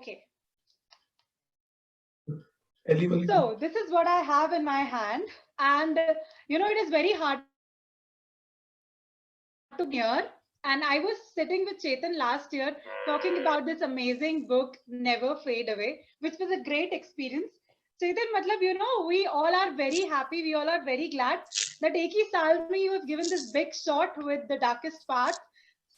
Okay. So this is what I have in my hand, and you know, it is very hard to hear. And I was sitting with Chetan last year talking about this amazing book, Never Fade Away, which was a great experience. Chetan, matlab, you know, we all are very happy. We all are very glad that ek hi saal mein you have given this big shot with The Darkest Path.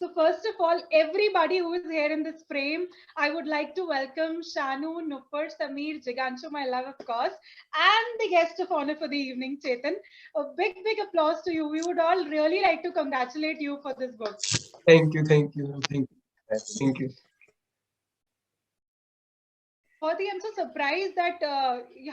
So first of all, everybody who is here in this frame, I would like to welcome Shanu, Nupur, Sameer, Jiganshu, my love, of course, and the guest of honor for the evening, Chetan. A big, big applause to you. We would all really like to congratulate you for this book. Thank you, thank you, thank you, thank you. Swati, I'm so surprised that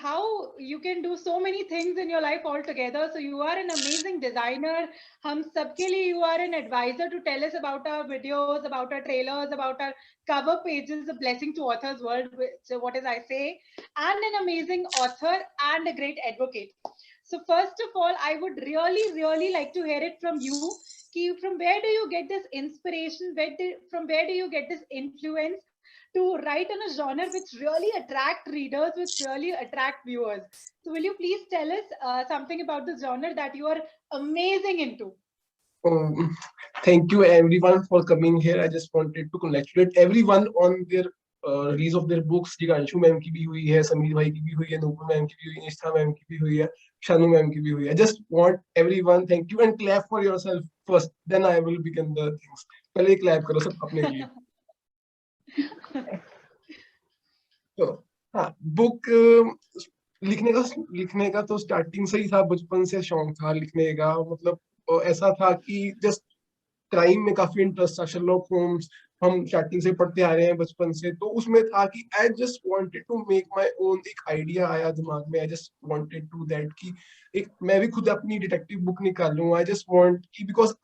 how you can do so many things in your life all together. So you are an amazing designer. Hum sabke liye you are an advisor to tell us about our videos, about our trailers, about our cover pages, a blessing to authors world. So what is I say? And an amazing author and a great advocate. So first of all, I would really, really like to hear it from you. From where do you get this inspiration? From where do you get this influence to write in a genre which really attract readers, which really attract viewers? So will you please tell us something about the genre that you are amazing into? Thank you everyone for coming here. I just wanted to congratulate everyone on their release of their books. Jiganshu ma'am की भी हुई है, समीर भाई की भी हुई है, Nupur ma'am की भी हुई है, निष्ठा मैम की भी हुई है, शानू मैम की भी हुई है. I just want everyone, thank you and clap for yourself first, then I will begin the things. पहले clap करो सब अपने लिए. तो हाँ, बुक लिखने का तो स्टार्टिंग से ही था, बचपन से शौक था लिखने का. मतलब ऐसा था कि जस्ट क्राइम में काफी इंटरेस्ट था. शर्लॉक होम्स हम स्टार्टिंग से पढ़ते आ रहे हैं बचपन से, तो उसमें था कि I just wanted to make my own. एक आइडिया आया दिमाग में, I just wanted to that कि एक मैं भी खुद अपनी डिटेक्टिव बुक निकालूं. आई जस्ट वांट कि because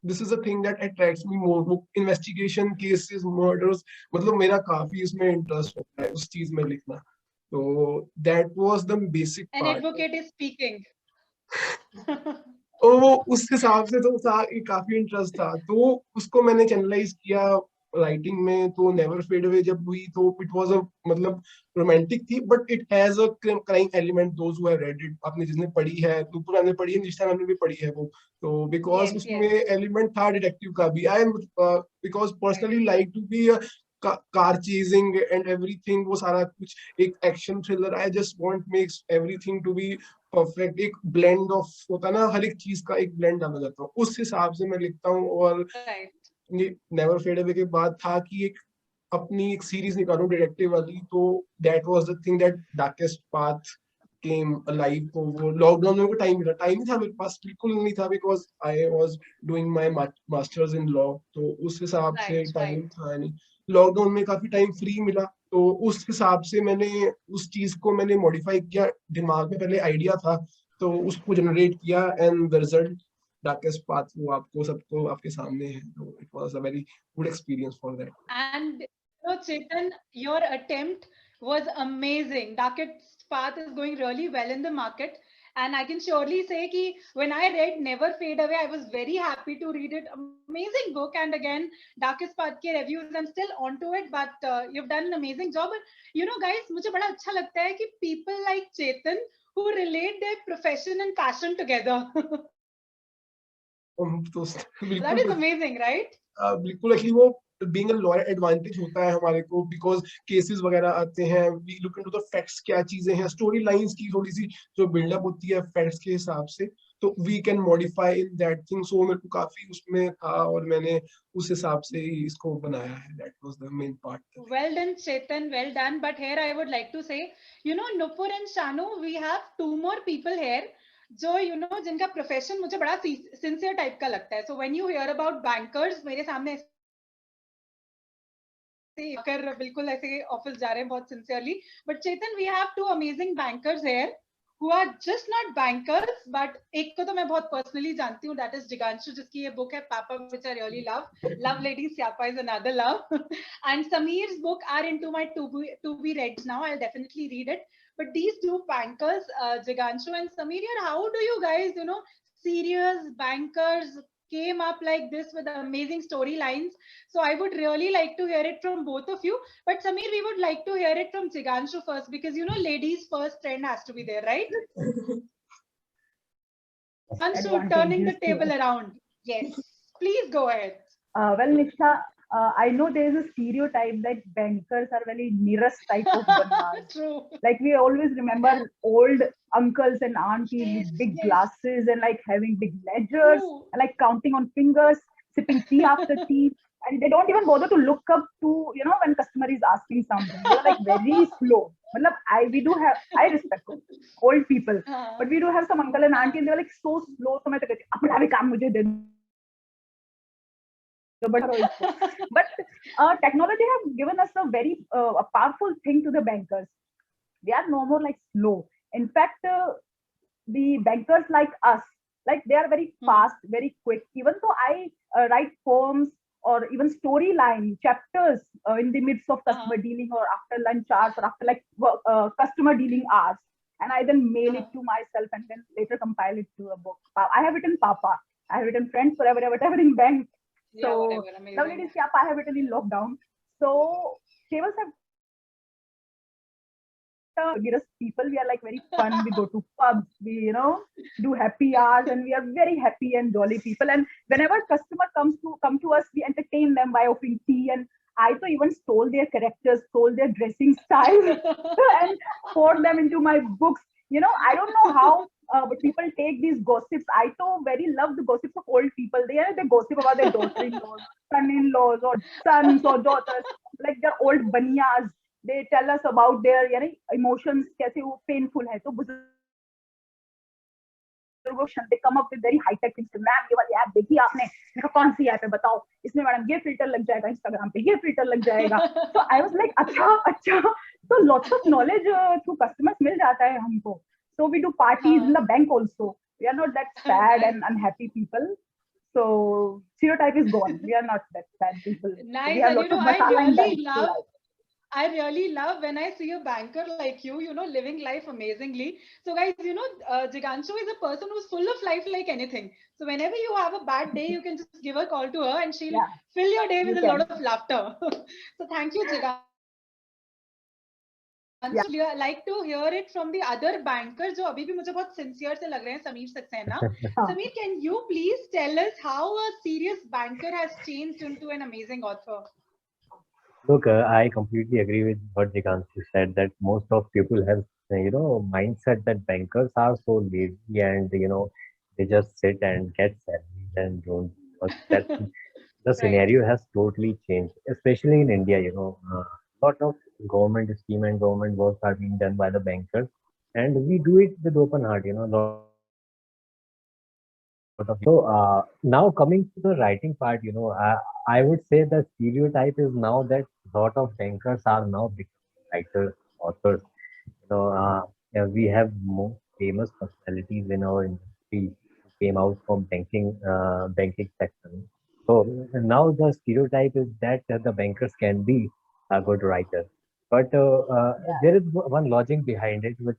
this is a thing that attracts me more. Book investigation, cases, murders, मतलब मेरा काफी इसमें इंटरेस्ट होता है उस चीज में लिखना. तो that was the basic An part. advocate is speaking. तो उस हिसाब से तो काफी इंटरेस्ट था, तो उसको मैंने चैनलाइज किया राइटिंग में. तो नेवर फेड अवे जब हुई तो इट वाज अ मतलब रोमांटिक थी, but it has a crime element. Those who have read it, आपने जिसने पढ़ी है, नूपुर मैम ने पढ़ी है, निष्ठा मैम ने भी पढ़ी है वो, तो बिकॉज उसमें एलिमेंट था डिटेक्टिव का भी. I because personally like to be car chasing and everything, वो सारा कुछ एक action thriller. I just want makes everything to be perfect. एक ब्लेंड ऑफ होता है ना, हर एक चीज का एक ब्लेंड डाला जाता है, उस हिसाब से मैं लिखता हूँ. और ये नेवर फेड अवे के बाद था कि एक अपनी एक सीरीज निकालूं डिटेक्टिव वाली. तो that was the thing, that darkest path came alive. तो वो लॉकडाउन में टाइम मिला, टाइम नहीं था मेरे पास, बिल्कुल नहीं था, because I was doing my masters in law. तो उस हिसाब से टाइम था नहीं. लॉकडाउन में काफी टाइम फ्री मिला, तो उस हिसाब से मैंने उस चीज को मैंने मॉडिफाई किया. दिमाग में पहले आइडिया था, तो उसको जनरेट किया, and the result darkest path वो आपको सबको आपके सामने है. तो it was a very good experience for that. And you know, Chetan, your attempt was amazing. Darkest Path is going really well in the market. And I can surely say that when I read Never Fade Away, I was very happy to read it. Amazing book. And again, Darkest Path ke reviews, I'm still onto it, but you've done an amazing job. But you know, guys, मुझे बड़ा अच्छा लगता है कि people like Chetan who relate their profession and passion together. That is amazing, right? बिल्कुल. Actually वो being a lawyer advantage होता है हमारे को, बिकॉज केसेस वगैरह आते हैं, we look into the facts, क्या चीजें हैं, स्टोरी लाइंस की थोड़ी सी जो बिल्डअप होती है फैक्ट्स के हिसाब से, तो we can modify in that thing. So मेरे को काफी उसमें था, और मैंने उस हिसाब से ही इसको बनाया है. That was the main part. Well done, Chetan, well done. But here I would like to say, you know, Nupur and Shanu, we have two more people here जो you know जिनका प्रोफेशन मुझे बड़ा sincere type का लगता है. So when you here about bankers, मेरे सामने कर बिल्कुल ऐसे ऑफिस जा रहे हैं बहुत sincerely. But Chetan, we have two amazing bankers here who are just not bankers, but एक को तो मैं बहुत पर्सनली जानती हूँ, that is जिगांशु, जिसकी ये बुक है पापा, which I really love. Love Lady Syapa is another love. And Sameer's book are into my to be reads now. I'll definitely read it. But these two bankers, Jiganshu and Sameer, how do you guys, you know, serious bankers, came up like this with amazing storylines. So I would really like to hear it from both of you. But Sameer, we would like to hear it from Jiganshu first, because ladies first trend has to be there, right? Jiganshu, turning the table around. Yes, please go ahead. Well, Nisha, I know there is a stereotype that bankers are very nearest type of banyas. True. Like we always remember old uncles and aunties Yes, with big yes. glasses and like having big ledgers True. and like counting on fingers, sipping tea after tea. And they don't even bother to look up to, when customer is asking something. They're like very slow. Matlab, I respect old people. But we do have some uncle and auntie and they're like so slow. So मैं तो कहती हूँ, अपना भी काम मुझे दे दो. But technology has given us a very a powerful thing to the bankers. They are no more like slow. In fact, the bankers like us, like they are very fast, very quick. Even though I write poems or even storyline chapters in the midst of customer dealing or after lunch hours or after like customer dealing hours, and I then mail it to myself and then later compile it to a book. I have written Papa, I have written Friends Forever, whatever in bank. So lovely ladies, I have written in lockdown. So tables have people, we are like very fun. We go to pubs, we do happy hours, and we are very happy and jolly people. And whenever customer come to us, we entertain them by offering tea. And I so even stole their characters, stole their dressing style, and poured them into my books. I don't know how, but people take these gossips. I so very love the gossips of old people. They gossip about their daughter-in-laws, son-in-laws, or sons or daughters, like their old banyas. They tell us about their emotions, कैसे वो painful है. तो they come up with very high tech things. Ma'am ये वाली app देखी आपने? मैंने कहा कौन सी ऐप है बताओ. इसमें मैडम ये फिल्टर लग जाएगा इंस्टाग्राम पे, ये फिल्टर लग जाएगा. So I was like अच्छा. So lots of knowledge through customers मिल जाता है हमको. So we do parties in the bank also. We are not that sad and unhappy people. So stereotype is gone. We are not that sad people. Nice. We have And lots of masala in bank. I really love when I see a banker like you, living life amazingly. So guys, Jiganshu is a person who's full of life like anything. So whenever you have a bad day, you can just give a call to her and she'll fill your day with a lot of laughter. So thank you, Jiganshu. I like to hear it from the other banker जो अभी भी मुझे बहुत sincere से लग रहे हैं, Sameer Saxena. Sameer, can you please tell us how a serious banker has changed into an amazing author? Look, I completely agree with what Jiganshu said, that most of people have, mindset that bankers are so lazy and, they just sit and get salaries and don't. That the scenario has totally changed, especially in India. Lot of government scheme and government works are being done by the bankers, and we do it with open heart. So now coming to the writing part, I would say the stereotype is now that lot of bankers are now becoming writers, authors. Yeah, we have more famous personalities in our industry who came out from banking sector. So now the stereotype is that the bankers can be a good writer. But there is one logic behind it, which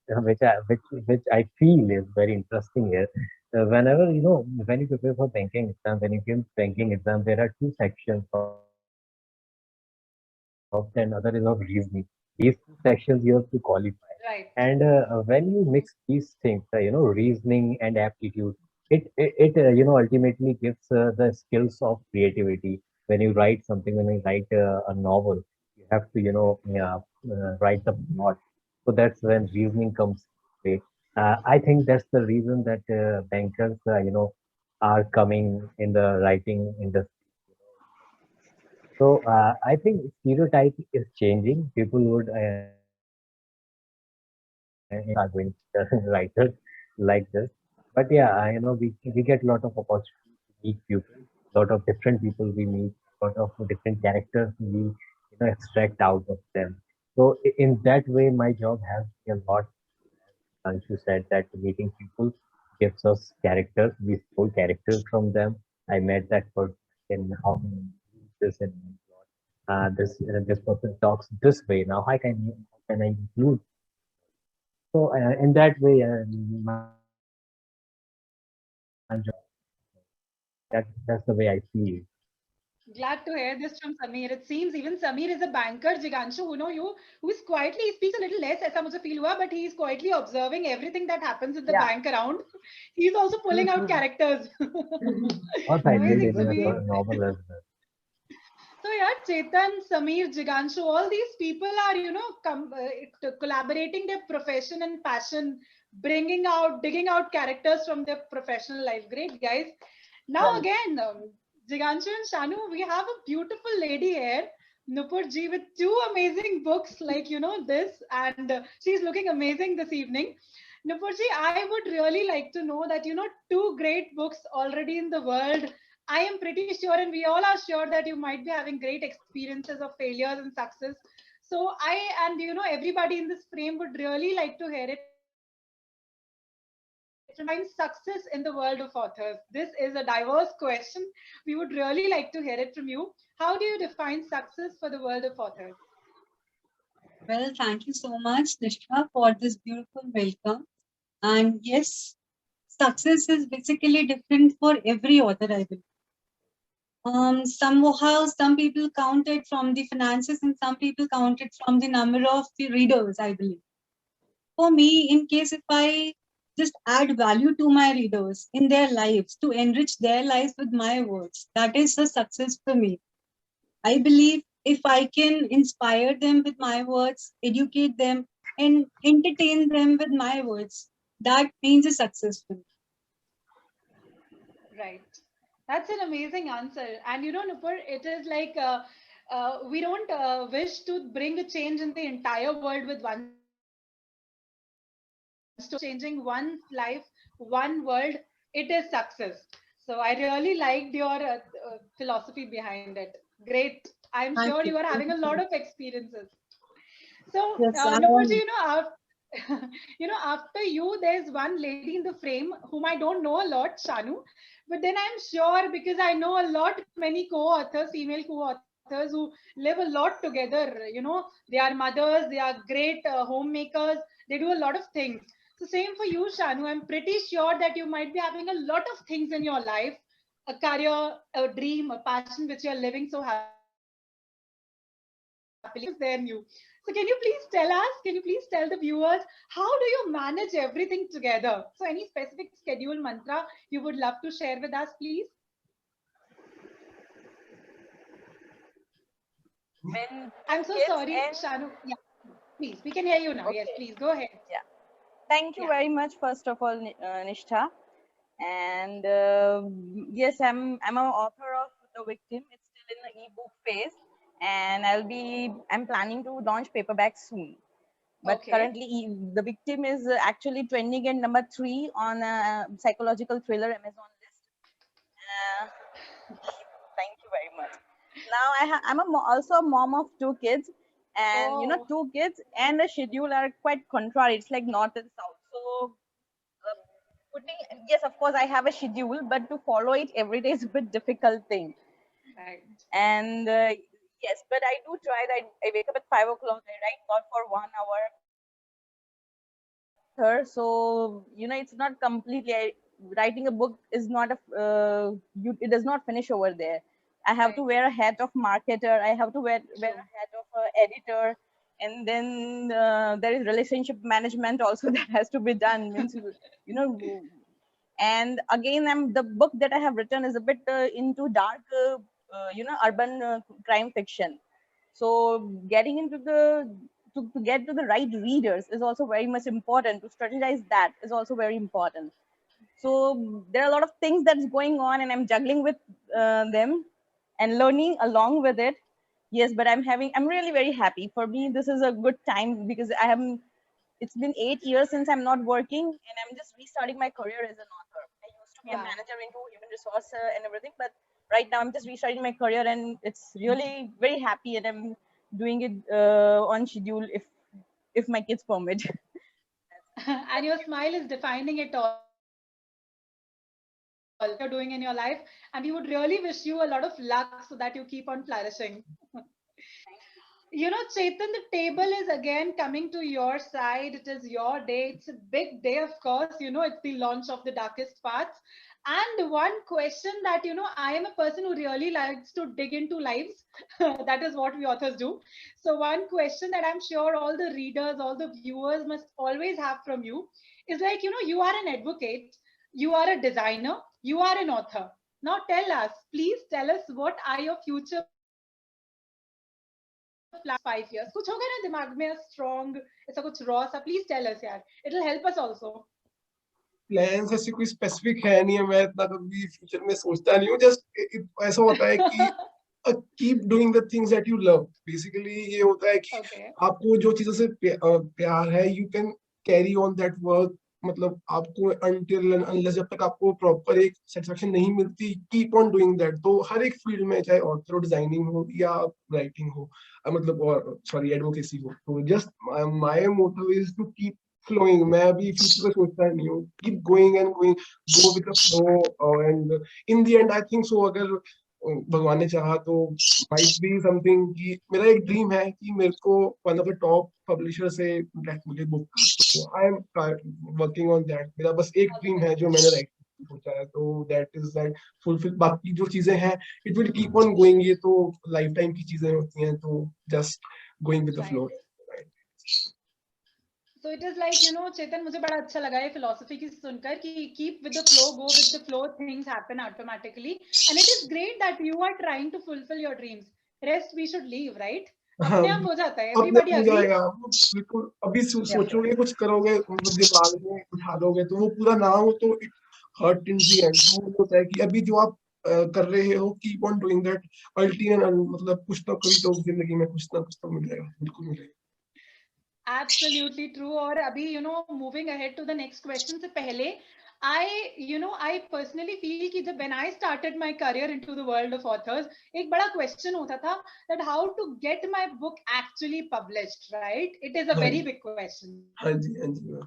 I feel is very interesting here. Whenever when you prepare for banking exam, when you give banking exam, there are two sections of the another is of reasoning. These two sections you have to qualify. Right. And when you mix these things, reasoning and aptitude, it ultimately gives the skills of creativity. When you write something, when you write a novel, you have to write the plot. So that's when reasoning comes in play. I think that's the reason that bankers, are coming in the writing industry. So I think stereotype is changing. People would are going to writers like this. But yeah, we get a lot of opportunities to meet people, lot of different people we meet, lot of different characters we extract out of them. So in that way, my job has been a lot. As you said that meeting people gives us characters. We stole characters from them. I met that person in how this and this person talks this way. Now how can I include? So in that way, my job That's the way I see it. Glad to hear this from Sameer. It seems even Sameer is a banker, Jiganshu, who know you, who is quietly, he speaks a little less, ऐसा मुझे feel हुआ, but he is quietly observing everything that happens in the Yeah. bank around. He's also pulling out characters. What I did Amazing, in a Sameer. novel as well. So yeah, Chetan, Sameer, Jiganshu, all these people are, collaborating their profession and passion, digging out characters from their professional life. Great guys. Now Well, again, Jiganshu and Shanu, we have a beautiful lady here, Nupur ji, with two amazing books like, this, and she's looking amazing this evening. Nupur ji, I would really like to know that, two great books already in the world. I am pretty sure, and we all are sure that you might be having great experiences of failures and success. So I and everybody in this frame would really like to hear it from find success in the world of authors. This is a diverse question. We would really like to hear it from you. How do you define success for the world of authors? Well, thank you so much, Nishka, for this beautiful welcome. And yes, success is basically different for every author, I believe. Somehow, some people count it from the finances and some people count it from the number of the readers, I believe. For me, in case if I just add value to my readers in their lives, to enrich their lives with my words, that is a success for me. I believe if I can inspire them with my words, educate them, and entertain them with my words, that means a success for me. Right. That's an amazing answer. And Nupur, it is like we don't wish to bring a change in the entire world with one story, changing one life, one world. It is success. So I really liked your philosophy behind it. Great. I'm Thank sure you. you are Thank having you a so lot much. of experiences. So, Yes, I Nupurji, am. after you, there's one lady in the frame whom I don't know a lot, Shanu, but then I'm sure because I know a lot many co-authors, female co-authors who live a lot together. They are mothers, they are great homemakers, they do a lot of things. So, same for you, Shanu. I'm pretty sure that you might be having a lot of things in your life, a career, a dream, a passion which you're living so happily. Is there in you. So can you please tell us, can you please tell the viewers, how do you manage everything together? So any specific schedule mantra you would love to share with us, please? When I'm two so kids sorry, and Shanu. Yeah, please, we can hear you now. Yes, okay, please go ahead. yeah. Thank you Yeah. very much, first of all, Nishtha. And yes, I'm an author of The Victim. It's still in the ebook phase, and I'm planning to launch paperback soon. But Okay. currently, The Victim is actually trending at number 3 on psychological thriller Amazon list. Uh, Thank you very much. Now also a mom of two kids, and Oh, two kids and a schedule are quite contrary. It's like north and south. So uh, putting yes, of course I have a schedule, but to follow it every day is a bit difficult thing. right. And yes, but I do try that. I wake up at 5 o'clock. I write not for 1 hour. So it's not completely. Writing a book is not it does not finish over there. I have to Right. wear a hat of marketer. I have to wear True. a hat of editor, and then there is relationship management also that has to be done. Means you know, and again, the book that I have written is a bit into dark, urban crime fiction. So getting into to get to the right readers is also very much important. To strategize that is also very important. So there are a lot of things that's going on, and I'm juggling with them and learning along with it. Yes, but I'm really very happy. For me, this is a good time because it's been 8 years since I'm not working, and I'm just restarting my career as an author. I used to be a Wow. manager into human resource and everything, but right now I'm just restarting my career, and it's really very happy, and I'm doing it on schedule if my kids permit. And your smile is defining it all. You're doing in your life, and we would really wish you a lot of luck so that you keep on flourishing. Chetan, the table is again coming to your side. It is your day. It's a big day, of course. It's the launch of The Darkest Paths. And one question that, I am a person who really likes to dig into lives. That is what we authors do. So, one question that I'm sure all the readers, all the viewers must always have from you is like, you are an advocate, you are a designer, you are an author. Now, please tell us, what are your future last 5 years? कुछ होगा ना दिमाग में strong ऐसा कुछ raw सा? Please tell us यार. It'll help us also. Plans ऐसी कोई स्पेसिफिक है नहीं है, मैं इतना कभी फ्यूचर में सोचता नहीं हूँ, जस्ट ऐसा होता है कि keep doing the things that you love. Basically ये होता है कि आपको जो चीजों से प्यार है, you can carry on that work. मतलब आपको अनटिल अनलेस जब तक आपको प्रॉपर एक सेटिस्फेक्शन नहीं मिलती, कीप ऑन डूइंग दैट। तो हर एक फील्ड में, चाहे ऑथर हो, डिजाइनिंग हो या राइटिंग हो, मतलब और सॉरी एडवोकेसी हो, तो just my motive is to keep flowing। मैं अभी फ्यूचर में सोचता नहीं हूँ, keep going and going, go with the flow, and in the end I think so, अगर भगवान ने चाहा तो माइट बी समथिंग कि मेरा एक ड्रीम है कि मेरे को one of the top publisher से मुझे बुक, तो I am working on that. मेरा बस एक ड्रीम है जो मैंने राइट सोचा है, तो दैट इज दैट फुलफिल। बाकी जो चीजें हैं, it will keep on going. ये तो लाइफ टाइम की चीजें होती हैं, तो just going with the flow. So it is like, Chetan, मुझे बड़ा अच्छा लगा ये philosophy की सुनकर कि keep with the flow, go with the flow, things happen automatically. And it is great that you are trying to fulfill your dreams. Rest we should leave, right? अपने आप हो जाता है। Everybody agree? बिल्कुल। अभी सोचोगे, कुछ करोगे, दिमाग में उठा दोगे, तो वो पूरा ना हो तो it hurt in the end. तो होता है कि अभी जो आप कर रहे हो, keep on doing that. Ultimate मतलब कुछ ना कभी तो जिंदगी में कुछ ना कुछ तो मिलेगा, बिल्कुल मिलेगा। Absolutely true. और अभी moving ahead to the next question से पहले, I personally feel कि जब when I started my career into the world of authors, एक बड़ा question होता था that how to get my book actually published, right? It is a very big question. हाँ जी, हाँ जी।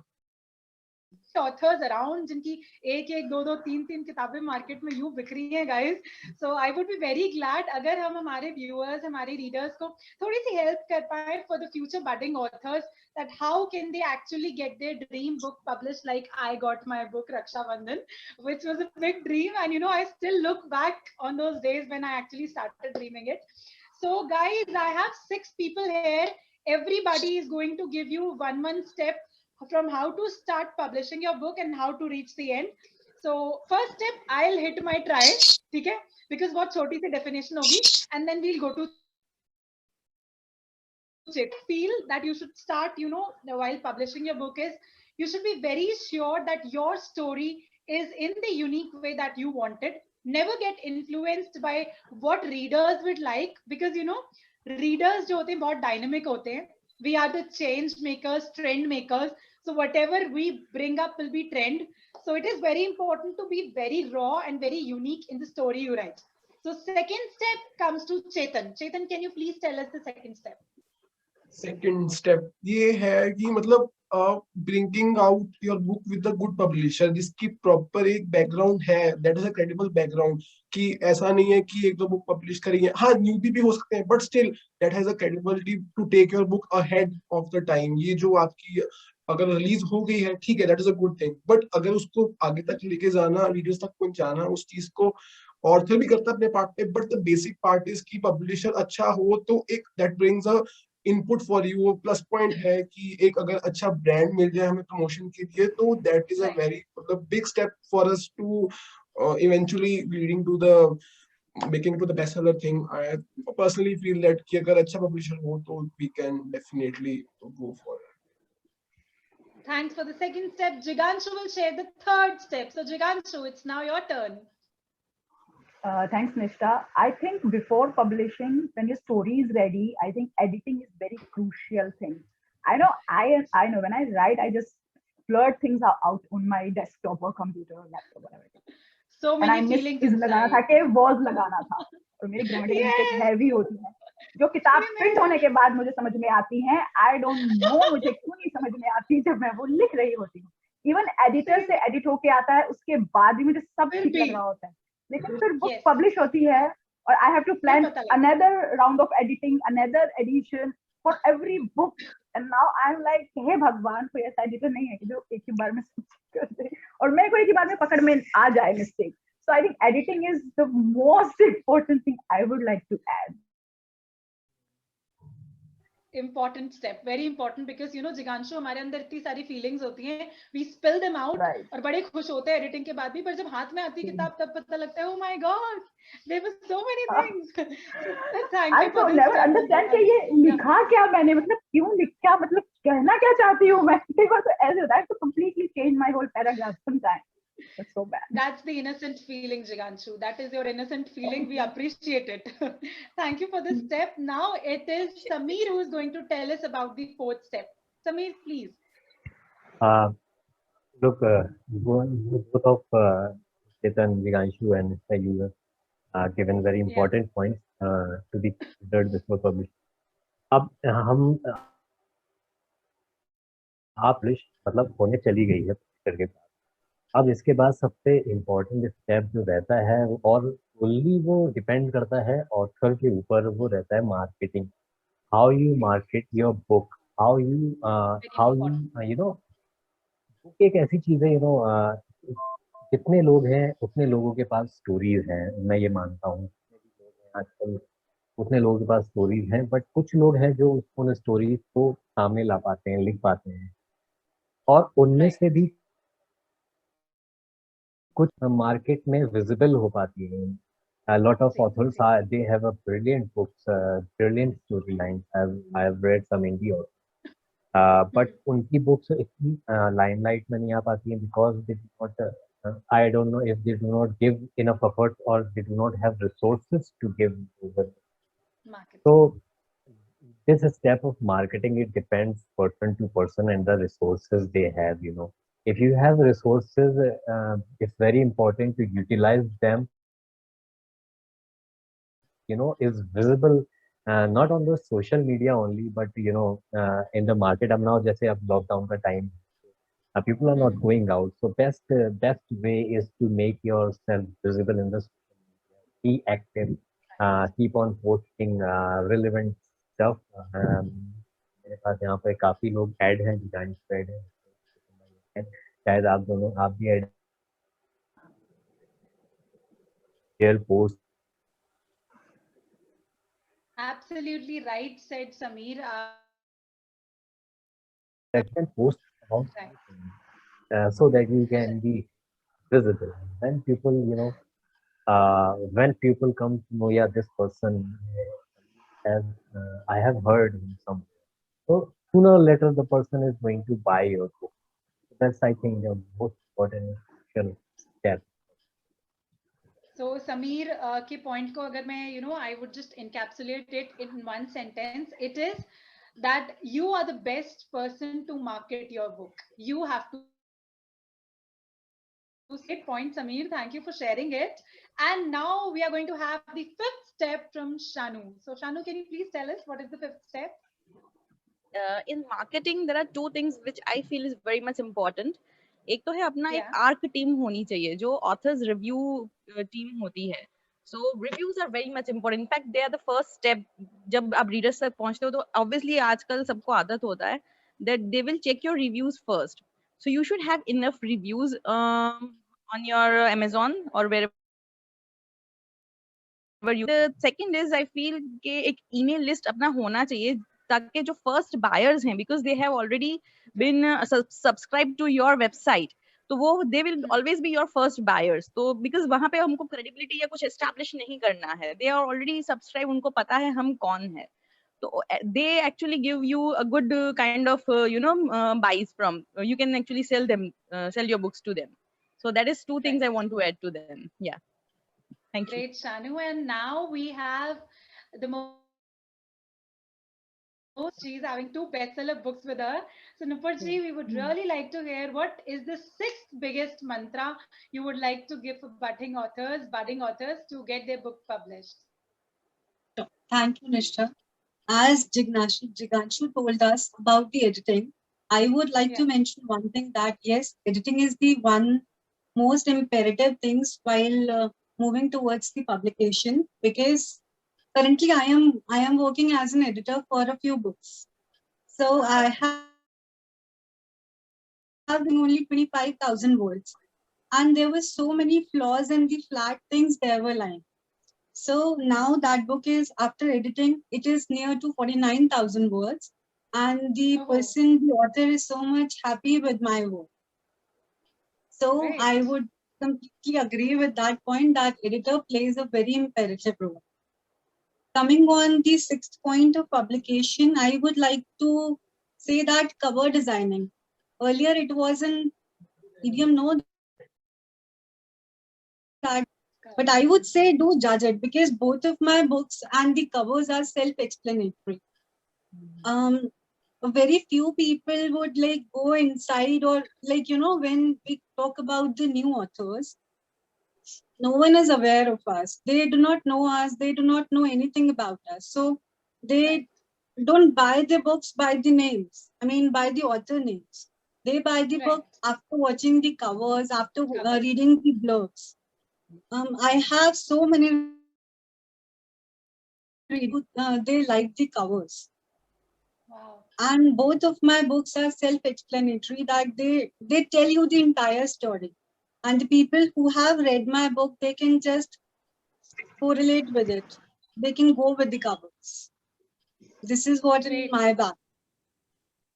ऑथर्स अराउंड जिनकी एक एक दो दो तीन तीन किताबें मार्केट में यूं बिक रही हैं guys. So I would be very glad अगर हम हमारे व्यूअर्स, हमारे रीडर्स को थोड़ी सी हेल्प कर पाए for the future budding authors, that how can they actually get their dream book published, like I got my book Raksha Bandhan, which was a big dream, and I still look back on those days when I actually started dreaming it. So guys, I have 6 people here. Everybody is going to give you one step from how to start publishing your book and how to reach the end. So first step, I'll hit my try, ठीक है? Because बहुत छोटी सी definition होगी, and then we'll go to feel that you should start, while publishing your book is, you should be very sure that your story is in the unique way that you wanted. Never get influenced by what readers would like, because readers जो होते हैं बहुत dynamic होते हैं. We are the change makers, trend makers. So whatever we bring up will be trend. So it is very important to be very raw and very unique in the story you write. So second step comes to Chetan. Chetan, can you please tell us the second step? Second step ये है कि मतलब bringing out your book with a good publisher जिसकी proper एक background है, that is a credible background. कि ऐसा नहीं है कि एक दो बुक पब्लिश करेंगे, हाँ न्यूबी भी हो सकते हैं, but still that has a credibility to take your book ahead of the time. ये जो आपकी अगर रिलीज हो गई है, ठीक है, that is a good thing, but अगर उसको आगे तक लेके जाना, रीडर्स तक पहुंचाना, उस चीज को ऑथर भी करता है अपने पार्ट पे, but the basic part is कि पब्लिशर अच्छा हो, तो एक that brings a input for you. Plus point है कि एक अगर अच्छा ब्रांड मिल जाए हमें प्रमोशन के लिए, तो दैट इज अ वेरी मतलब big step for us to eventually leading to the making to the best seller thing. I personally feel that कि अगर अच्छा पब्लिशर हो तो we can definitely go for it. Thanks for the second step. Jiganshu will share the third step. So Jiganshu, it's now your turn. Thanks, Nishta. I think before publishing, when your story is ready, I think editing is very crucial thing. I know when I write, I just blurt things out on my desktop or computer or laptop, whatever. So many feelings inside. लगाना था कि was लगाना था, और मेरी grammatical mistake heavy होती है जो किताब प्रिंट होने के बाद मुझे समझ में आती हैं। आई डोंट नो मुझे क्यों नहीं समझ में आती जब मैं वो लिख रही होती हूँ। इवन एडिटर से एडिट होके आता है, उसके बाद भी मुझे सब ठीक लग रहा होता है, लेकिन फिर बुक पब्लिश होती है or I have to plan पता लगा। another round of editing, another edition for every book. And now I'm like, हे भगवान, कोई ऐसा एडिटर नहीं है कि जो एक ही बार में कर दे और मेरे को एक ही बार में पकड़ में आ जाए mistake. So I think editing is the most important thing I would like to add. Important step, very important, because you know जिगांशु हमारे अंदर इतनी सारी feelings होती हैं, we spill them out, Right. और बड़े खुश होते हैं editing के बाद भी, पर जब हाथ में आती है किताब तब पता लगता है, oh my god, there were so many things. Thank I you for तो this. never understand कि ये लिखा क्या मैंने, मतलब क्यों लिखा, मतलब कहना क्या चाहती हूँ मैं. देखो तो ऐसे होता है, तो completely change my whole paragraph sometimes. That's so bad. That's the innocent feeling, Jiganshu. That is your innocent feeling. We appreciate it. Thank you for this step. Now it is Sameer who is going to tell us about the fourth step. Sameer, please. Look, both of Chetan, Jiganshu, and Mr. You given very important points to be considered before publishing. अब हम मतलब होने चली गई है करके, अब इसके बाद सबसे इम्पोर्टेंट स्टेप जो रहता है, और फुल्ली वो डिपेंड करता है ऑथर के ऊपर, वो रहता है marketing. How you market your book, how you you know, book एक ऐसी चीज है, यू नो, जितने लोग हैं उतने लोगों के पास स्टोरीज हैं, मैं ये मानता हूँ. आजकल उतने लोगों के पास स्टोरीज हैं, बट कुछ लोग हैं जो उन स्टोरीज को सामने ला पाते हैं, लिख पाते हैं, और उनमें से भी कुछ मार्केट में विजिबल हो पाती है. A lot of authors they have a brilliant books, brilliant storylines. I have read some indie authors, but उनकी books इतनी limelight में नहीं आ पाती हैं because they do not. I don't know if they do not give enough effort or they do not have resources to give to the market. So this step of marketing, it depends person to person and the resources they have. You know, if you have resources, it's very important to utilize them. You know, is visible not on the social media only, but you know, in the market. अब now जैसे अब lockdown का time, people are not going out, so best way is to make yourself visible in the social media. Be active, keep on posting relevant stuff. मेरे पास यहाँ पे काफी लोग add हैं, डिजाइन ऐड हैं, शायद आप दोनों आप भी add share post. Absolutely right, said Sameer. That can post about so that you can be visible. When people, you know, when people come to know, yeah, this person has, I have heard him somewhere. So sooner or later, the person is going to buy your book. That's, I think, the most important step. So Sameer के point को अगर मैं, you know, I would just encapsulate it in one sentence. It is that you are the best person to market your book. You have to. Great point, Sameer. Thank you for sharing it. And now we are going to have the fifth step from Shanu. So Shanu, can you please tell us what is the fifth step? In marketing, there are two things which I feel is very much important. एक तो है अपना एक arc team होनी चाहिए जो authors review team होती है. So reviews are very much important. In fact they are the first step. जब आप रीडर्स तक पहुंचते हो तो ऑब्वियसली आजकल सबको आदत होता है that they will check your reviews first. So you should have enough reviews on your Amazon और wherever you. The second is I feel कि एक email list अपना होना चाहिए ताकि जो फर्स्ट बायर्स हैं, because they have already been subscribe to your website, तो वो they will always be your first buyers. तो बिकॉज वहां पे हमको क्रेडिबिलिटी या कुछ एस्टैब्लिश नहीं करना है, दे आर ऑलरेडी सब्सक्राइब, उनको पता है हम कौन है, तो they actually give you a good kind of buys from. You can actually sell your books to them. So that is two things I want to add to them. Yeah. Thank you. Great, Shanu. And now we have the most. She's having two bestseller books with her. So Nupurji, we would really like to hear what is the sixth biggest mantra you would like to give for budding authors to get their book published. Thank you, Nishtha. As Jiganshu told us about the editing, I would like to mention one thing, that yes, editing is the one most imperative things while moving towards the publication, because currently I am working as an editor for a few books. So I have only 25,000 words, and there were so many flaws and the flat things there were lying. So now that book is, after editing, it is near to 49,000 words, and the the author is so much happy with my work. So Great. I would completely agree with that point, that editor plays a very imperative role. Coming on the sixth point of publication, I would like to say that cover designing. Earlier it wasn't, medium know that, but I would say do judge it, because both of my books and the covers are self-explanatory. Very few people would like go inside, or like, you know, when we talk about the new authors, no one is aware of us. They do not know us. They do not know anything about us. So they don't buy the books by the names. I mean, by the author names. They buy the book after watching the covers, after reading the blogs. I have so many readers, they like the covers. Wow. And both of my books are self-explanatory, that they tell you the entire story. And the people who have read my book, they can just correlate with it. They can go with the covers. This is what in my bag.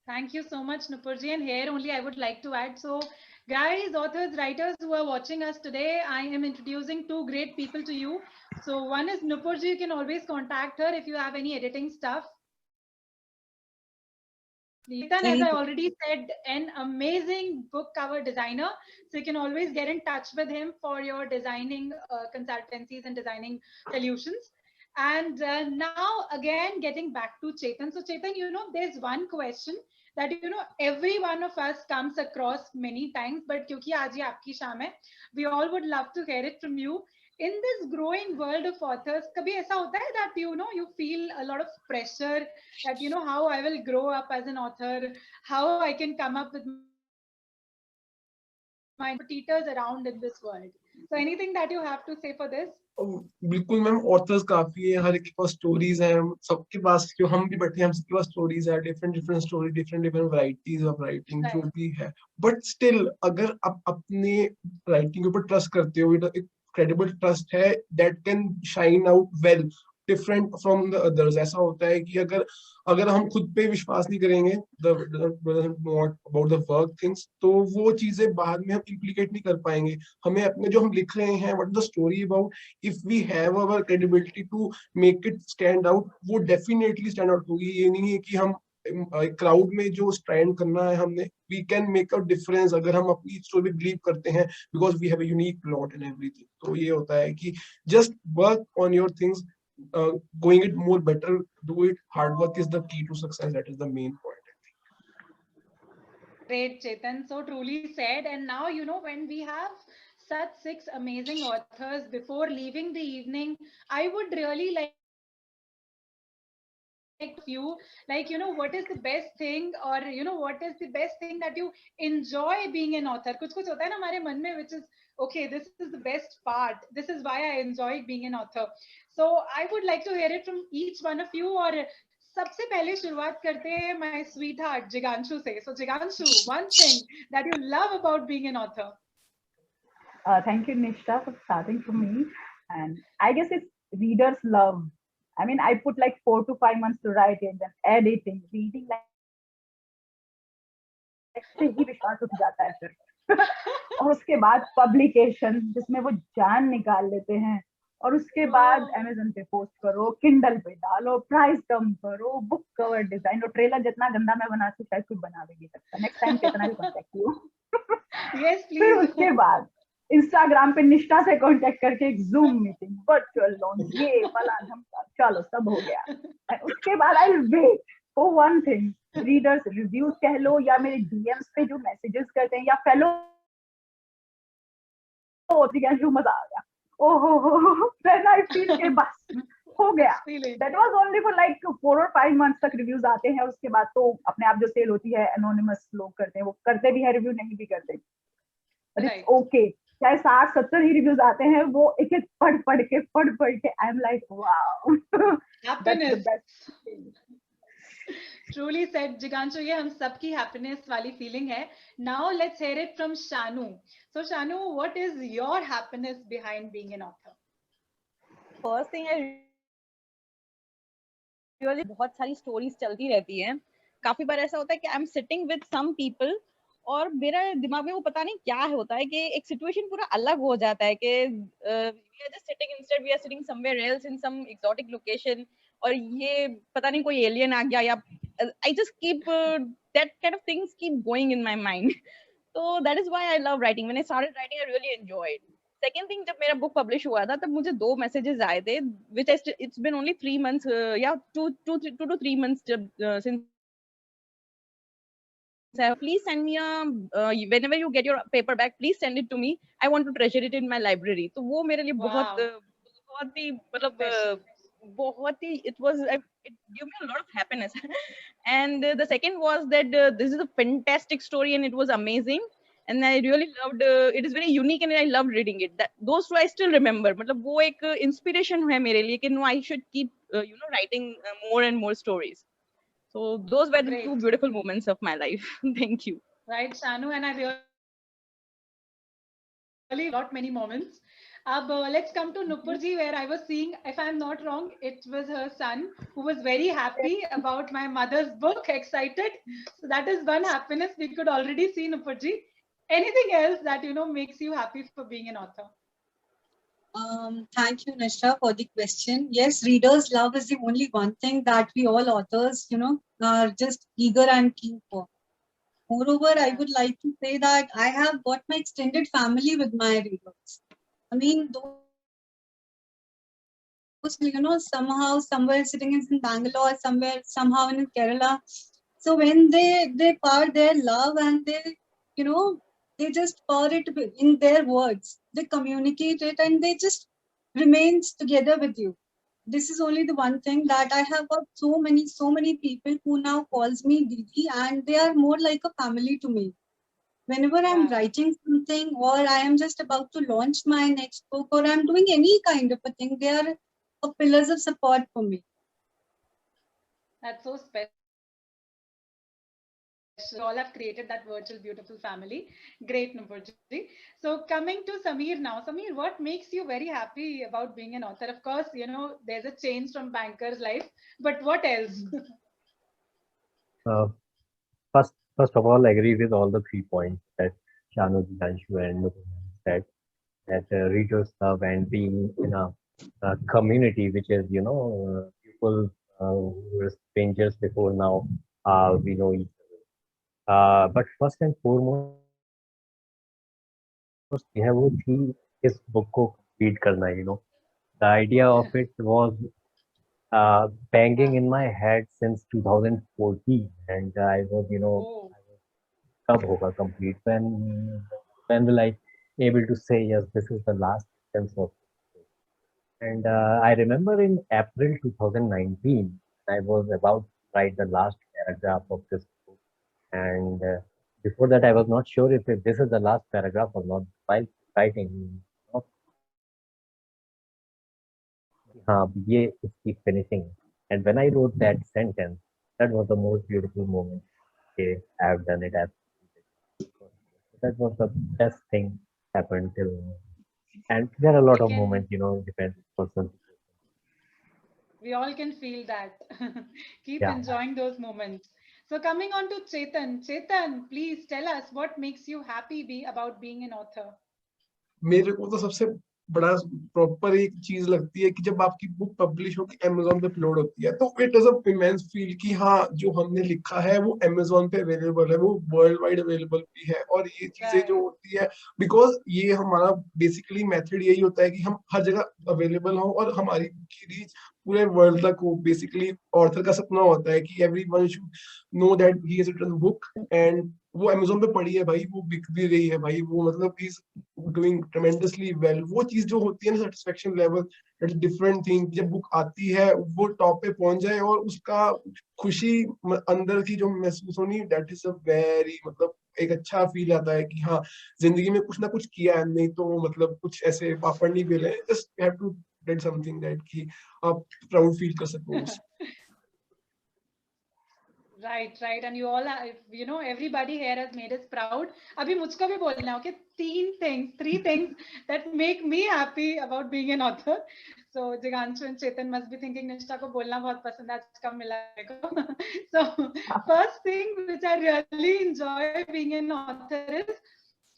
Thank you so much, Nupurji. And here only I would like to add. So guys, authors, writers who are watching us today, I am introducing two great people to you. So one is Nupurji. You can always contact her if you have any editing stuff. Chetan, as I already said, an amazing book cover designer. So you can always get in touch with him for your designing consultancies and designing solutions. And now again, getting back to Chetan. So Chetan, you know, there's one question that, you know, every one of us comes across many times, but kyunki aaj ye aapki shaam hai, we all would love to hear it from you. In this growing world of authors, kabhi aisa hota hai that, you know, you feel a lot of pressure that, you know, how I will grow up as an author, how I can come up with my competitors around in this world. So anything that you have to say for this? बिल्कुल ma'am, authors काफी है, हर एक के पास stories हैं, सबके पास, जो हम भी बैठे हैं हम सबके पास स्टोरीज है, different different story, different different varieties of writing जो भी है. बट स्टिल अगर आप अपने राइटिंग के ऊपर ट्रस्ट करते हो, एक क्रेडिबल ट्रस्ट है that can shine out well different from the others. ऐसा होता है कि अगर हम खुद पे विश्वास नहीं करेंगे अबाउट द वर्क थिंग्स, तो वो चीजें बाद में हम इम्प्लीकेट नहीं कर पाएंगे. हमें अपने जो हम लिख रहे हैं, what the story about, if we have our credibility to make it stand out, वो डेफिनेटली स्टैंड आउट होगी. ये नहीं है कि हम क्राउड में जो स्टैंड करना है हमने, we can make a difference अगर हम अपनी स्टोरी बिलीव करते हैं, because we have a unique plot and everything. तो ये होता है कि just work on your things, going it more better, do it. Hard work is the key to success. That is the main point. Great, Chetan. So truly said. And now, you know, when we have such 6 amazing authors, before leaving the evening, I would really like you, like, you know, what is the best thing, or, you know, what is the best thing that you enjoy being an author? कुछ होता है ना हमारे मन में, which is, okay, this is the best part. This is why I enjoy being an author. So I would like to hear it from each one of you. और सबसे पहले शुरुआत करते हैं my sweetheart Jiganshu से. So Jiganshu, one thing that you love about being an author. Thank you, Nishtha, for starting for me. And I guess it's readers' love. I mean, I put like 4 to 5 months to write it, then editing, reading, like ही विश्वास उठ जाता है फिर. और उसके बाद publication, जिसमें वो जान निकाल लेते हैं, और उसके बाद Amazon पे पोस्ट करो, Kindle पे डालो, प्राइस कम करो, बुक कवर डिजाइन, और ट्रेलर जितना गंदा मैं बनाती शायद कोई बना भी नहीं सकता. नेक्स्ट टाइम कितना भी कॉन्टेक्ट यू. Yes, please. फिर उसके बाद इंस्टाग्राम पे निष्ठा से कांटेक्ट करके एक जूम मीटिंग, वर्चुअल लॉन्च, ये फला धमका, चलो सब हो गया. उसके बाद I wait for one thing, readers reviews कह लो, या मेरे डीएम्स पे जो मैसेजेस करते हैं, या फेलो जो मजा आ गया, ओहो, then I feel के बस हो गया. That was only for like 4 or 5 months तक रिव्यूज आते हैं. उसके बाद तो अपने आप जो सेल होती है, एनोनिमस लोग करते हैं, वो करते भी है रिव्यू, नहीं भी करते. But it's okay. चाहे 60-70 ही रिव्यूज आते हैं, वो एक एक पढ़ के I am like wow, that's the Happiness. Best. Truly said, Jiganshu. ये हम सबकी happiness वाली feeling है. Now let's hear it from Shanu. So Shanu, what is your happiness behind being an author? First thing है really बहुत सारी stories चलती रहती हैं. काफी बार ऐसा होता है कि I am sitting with some people और मेरा दिमाग में वो पता नहीं क्या होता है कि एक सिचुएशन पूरा अलग हो जाता है कि we are just sitting, instead we are sitting somewhere else in some exotic location और ये पता नहीं कोई एलियन आ गया या I just keep that kind of things keep going in my mind. So that is why I love writing. When I started writing, I really enjoyed. Second thing, जब मेरा book publish हुआ था, तब मुझे 2 messages आए थे, which it's been only 3 months, yeah, 2 to 3 months since. Please send me whenever you get your paperback, please send it to me. I want to treasure it in my library. तो वो मेरे लिए बहुत बहुत ही मतलब बहुत ही it gave me a lot of happiness. And the second was that this is a fantastic story and it was amazing. And I really loved it is very unique and I loved reading it. Those two I still remember. मतलब वो एक inspiration है मेरे लिए कि no, I should keep writing more and more stories. So those were the Great. 2 beautiful moments of my life. Thank you. Right, Shanu, and I really got many moments. Let's come to Nupurji, where I was seeing, if I'm not wrong, it was her son who was very happy about my mother's book, excited. So that is one happiness we could already see, Nupurji. Anything else that makes you happy for being an author? Thank you, Nisha, for the question. Yes, readers' love is the only one thing that we all authors, are just eager and keen for. Moreover, I would like to say that I have got my extended family with my readers. I mean, those, somehow, somewhere sitting in Bangalore, somehow in Kerala. So when they pour their love and they just pour it in their words, they communicate it and they just remains together with you. This is only the one thing that I have got so many people who now calls me Didi, and they are more like a family to me. Whenever I'm writing something or I am just about to launch my next book or I'm doing any kind of a thing, they are pillars of support for me. That's so special. We all have created that virtual beautiful family. Great, Nupurji. So coming to Sameer now. Sameer, what makes you very happy about being an author? Of course, there's a change from banker's life, but what else? First of all, I agree with all the 3 points that Shanu, Jiganshu, and Nupur said, that readers love and being in a community which is, people who were strangers before, now we know each other. But first and foremost, यह वो थी इस book को complete करना, The idea of it was banging in my head since 2014, and I was, कब होगा complete? When will I able to say yes, this is the last sentence of it? And I remember in April 2019, I was about to write the last paragraph of this book, and before that, I was not sure if this is the last paragraph or not. While writing, ये इसकी finishing. And when I wrote that sentence, that was the most beautiful moment. Okay, I have done it. That was the best thing happened till now. And there are a lot of moments, depends person. We all can feel that. Keep enjoying those moments. So coming on to Chetan. Chetan, please tell us what makes you happy about being an author. मेरे को तो सबसे बड़ा proper एक चीज लगती है कि जब आपकी बुक पब्लिश होकर Amazon पे अपलोड होती है, तो it is a immense feel कि हाँ, जो हमने लिखा है वो Amazon पे अवेलेबल है, वो वर्ल्ड वाइड अवेलेबल भी है. और ये चीजें जो होती है, बिकॉज ये हमारा बेसिकली मेथड यही होता है कि हम हर जगह अवेलेबल हों और हमारी बुक की रीच पूरे वर्ल्ड तक वो बेसिकली ऑथर का सपना होता है कि everyone should know that he has written book, and वो अमेज़न पे पड़ी है भाई, वो बिक भी रही है भाई, वो मतलब he is doing tremendously well. वो चीज जो होती है ना, satisfaction level, it's different thing. जब बुक आती है वो टॉप पे पहुंच जाए और उसका खुशी अंदर की जो महसूस होनी, दैट इज अ वेरी मतलब एक अच्छा फील आता है कि हाँ जिंदगी में कुछ ना कुछ किया है, नहीं तो मतलब कुछ ऐसे पापड़ नहीं बेले, just have to did something that कि आप प्राउड फील कर सको उस। Right, right. And you all, you know, everybody here has made us proud. अभी मुझको भी बोलना है, okay? Three things that make me happy about being an author. So Jiganshu and Chetan must be thinking Nishtha को बोलना बहुत पसंद है, आज कम मिला है को. So first thing which I really enjoy being an author is,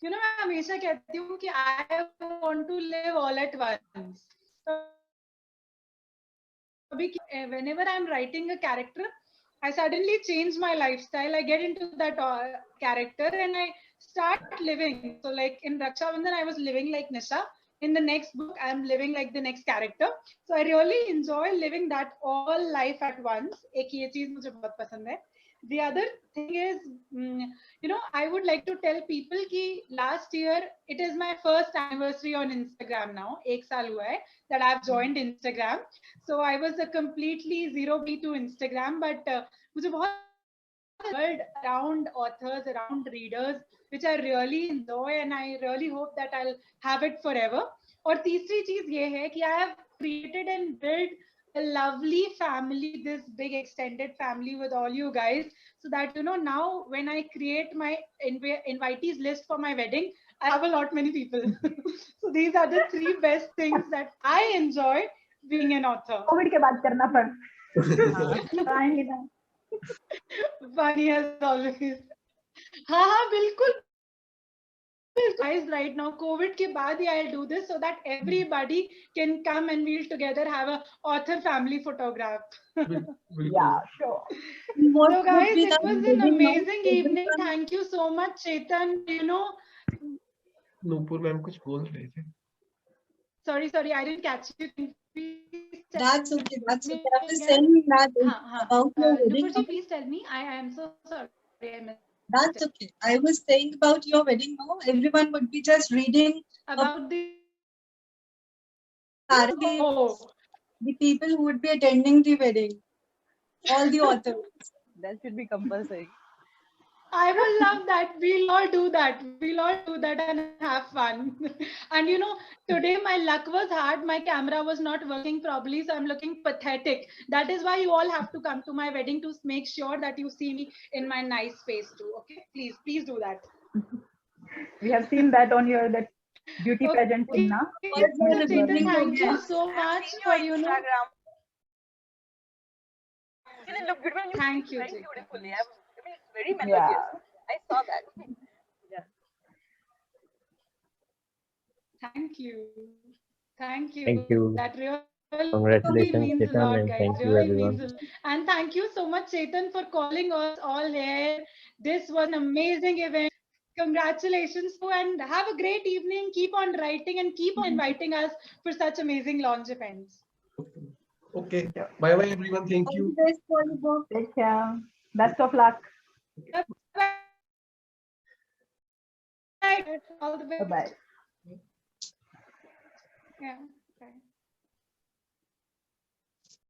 you know, मैं हमेशा कहती हूँ कि I want to live all at once. So whenever I'm writing a character, I suddenly change my lifestyle. I get into that character and I start living. So like in Raksha Bandhan, I was living like Nisha. In the next book, I'm living like the next character. So I really enjoy living that all life at once. एक ये चीज मुझे बहुत पसंद है. The other thing is, you know, I would like to tell people कि last year, it is my first anniversary on Instagram now. एक साल हुआ है that I've joined Instagram. So I was a completely zero B to Instagram, but मुझे बहुत world around authors, around readers, which I really enjoy, and I really hope that I'll have it forever. और तीसरी चीज ये है कि I have created and built a lovely family, this big extended family with all you guys, so that you know now when I create my invitees list for my wedding, I have a lot many people. So these are the three best things that I enjoy being an author. Covid के बाद करना पर आएंगे ना. Funny as always. हाँ बिल्कुल. Guys, right now COVID के बाद ही I'll do this so that everybody can come and we'll together have a author family photograph. Yeah, sure. So guys, it was an amazing evening. Thank you so much, Chetan. You know, Nupur ma'am कुछ बोल रहे थे. sorry, I didn't catch you. Please tell That's okay. me That's okay. I was again. saying that हाँ, about your wedding. Nupur ji, please tell me. I am so sorry. I missed That's it. okay. I was saying about your wedding now. Everyone would be just reading About the the people who would be attending the wedding. All the authors. That should be compulsory. I will love that. We'll all do that. We'll all do that and have fun. And you know, today my luck was hard. My camera was not working properly, so I'm looking pathetic. That is why you all have to come to my wedding to make sure that you see me in my nice face too. Okay, please do that. We have seen that on your that beauty pageant thing, na? So Chetan, thank you so much for you know. It look beautiful. Thank you, Very Chetan. beautifully. I mean, it's very Yeah. melodious. I saw that. Yeah. Thank you. Thank you. Thank you. That really Congratulations, means a Chetan, lot, and guys. thank you, Really everyone. means a lot. And thank you so much, Chetan, for calling us all here. This was an amazing event. Congratulations to and have a great evening. Keep on writing and keep on inviting us for such amazing launch events. Okay. Bye bye everyone. Thank All you. the best for you both. Take care. Best of luck. Bye. All the best. Bye-bye. Yeah. Bye.